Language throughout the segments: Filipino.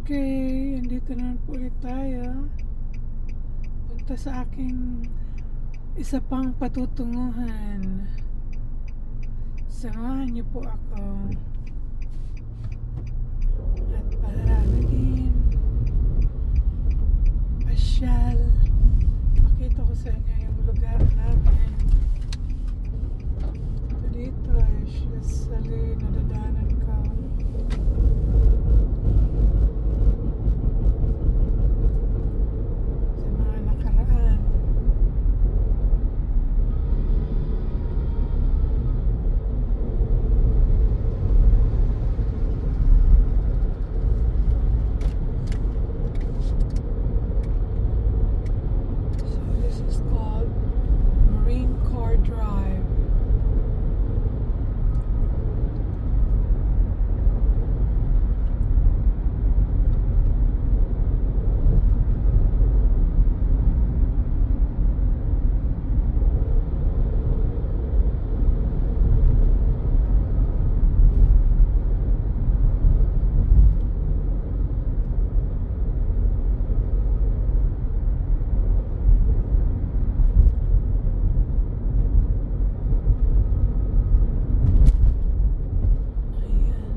Okay, andito na po ulit tayo. Punta sa aking isa pang patutunguhan. Samahan niyo po ako. At para naging pasyal. Pakita ko sa inyo yung lugar namin. Ito dito ay usually nadadaanan ko. Sa mga nakaraan. So this is called Marine Corps Drive. Ayan.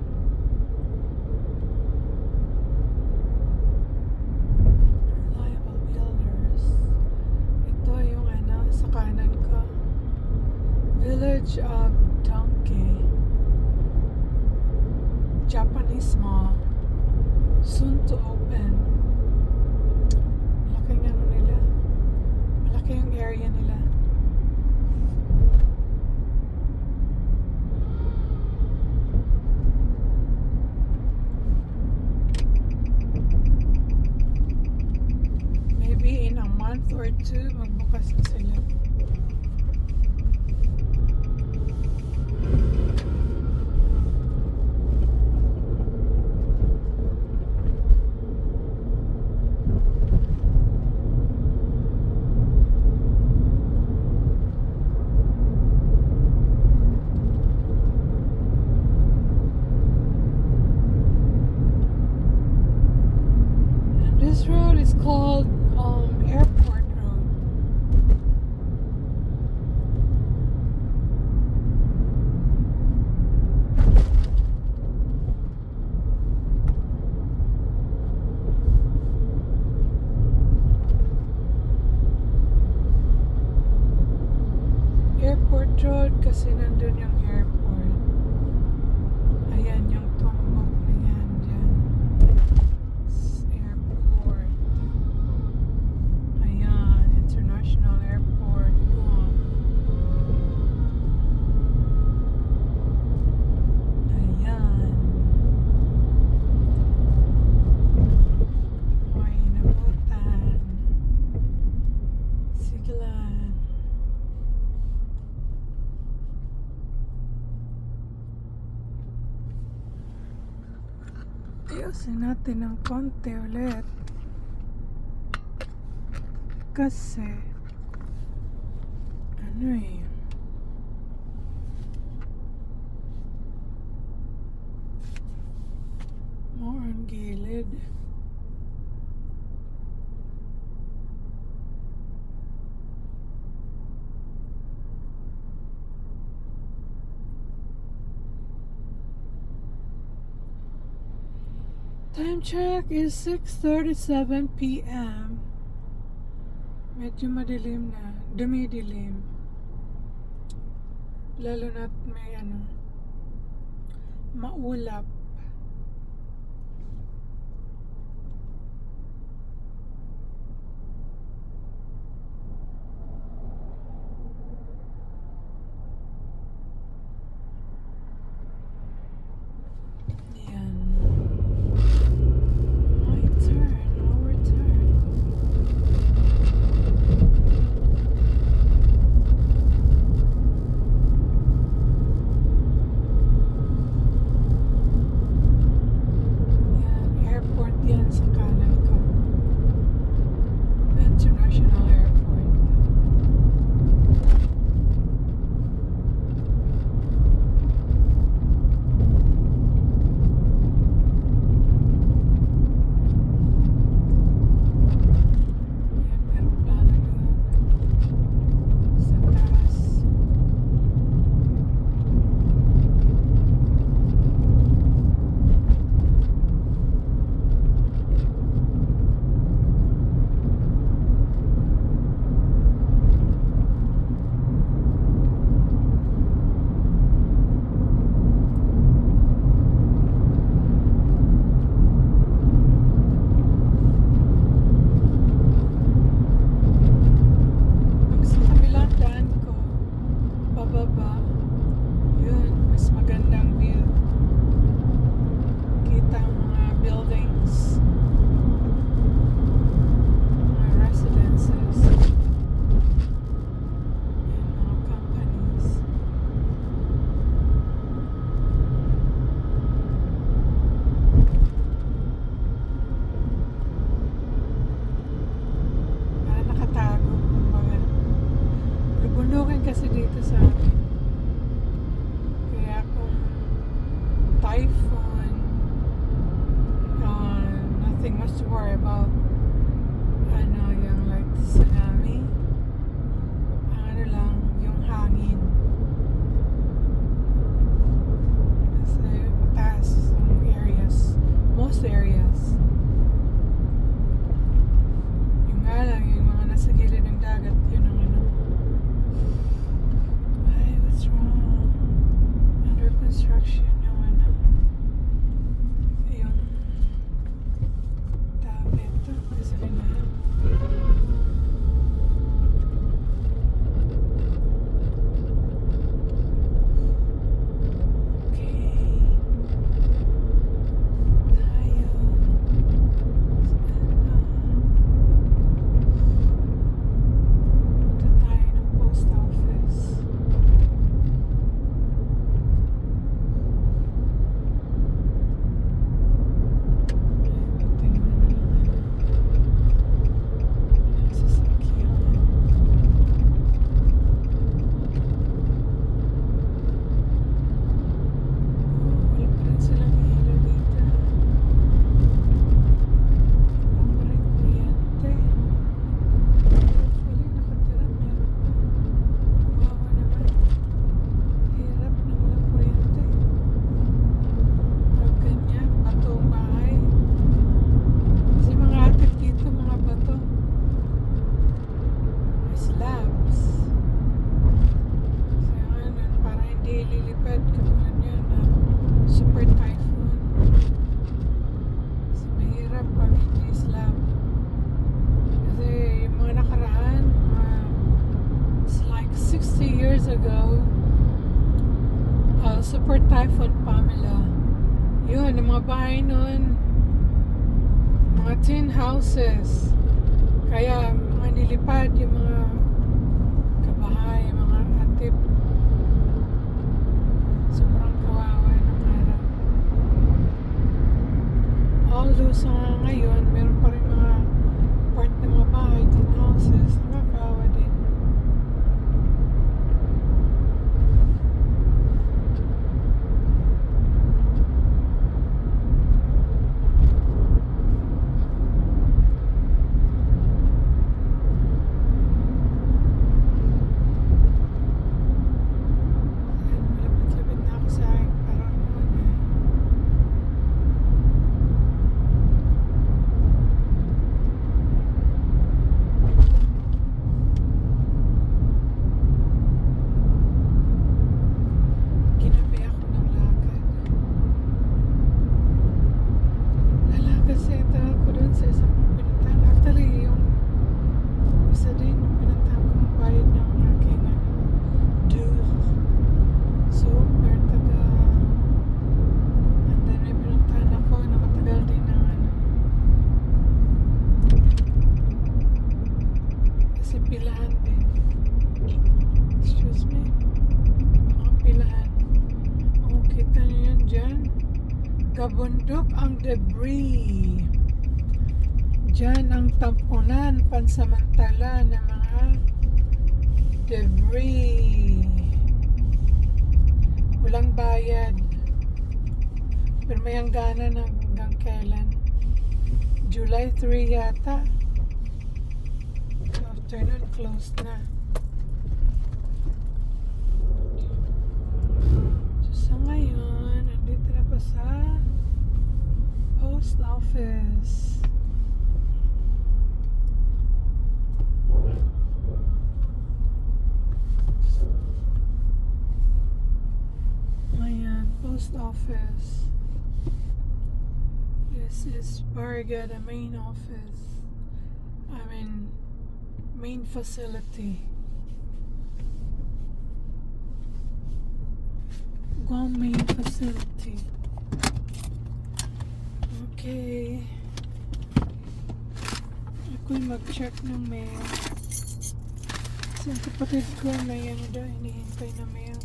Reliable builders. Ito yung sa kanan ko. Village of Donkey. Japanese Mall. Soon to open. Malaking nila. Malaki yung area nila. Maybe in a month or two, magbukas na sila. And this road is called Airport Road. Airport Road kasi nandun yung airport. Ayan yung tumbok na yan dyan. Airport. Ayan, International Airport. Guam. Ayan. Ay, nabutan. Sige lang. Ayusin natin ng konti ulit. Kasi more on gilid. Time check is 6:37 p.m. Medyo madilim na. Dumidilim. Lalo na't may maulap. Yan. My turn. Our turn. has to worry about yung like tsunami. Ang lang, yung hangin. Kasi mataas ang areas. Most areas. Yung nga lang, yung mga nasa gilid ng dagat, yun ang ay, what's wrong? Under construction yung yung tawag nito, gasolinahan. Lilipad katulad niya na super typhoon. So, mahirap pag hindi slab. Kasi yung mga nakaraan, it's like 60 years ago, super typhoon Pamela. Yun, yung mga bahay nun, mga tin houses. Kaya mga nilipad yung mga kabahay, mga atip. Sobrang kawawa ng araw. Although sa ngayon, meron pa rin mga part ng mga bahay, tin houses, nakakawa din. Pilahan din. Excuse me. Mga pilahan. Oh, kita nyo yan dyan. Kabundok ang debris. Dyan ang tampunan pansamantala ng mga debris. Walang bayad. Pero may hangganan hanggang kailan? July 3 yata. Afternoon, closed na. So, sa ngayon, nandito na po sa post office. Ayan, post office. This is Barga, the main office. Main facility. Guam main facility. Okay. Ako'y mag-check ng mail. Kasi ang kapatid ko may hinihintay na mail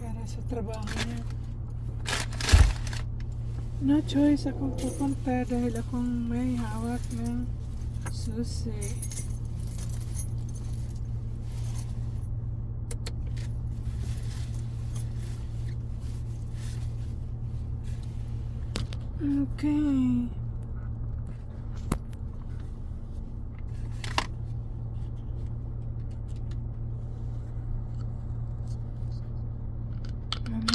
para sa trabaho niya. No choice akong pupunta dahil akong may hawak ng susi. Okay.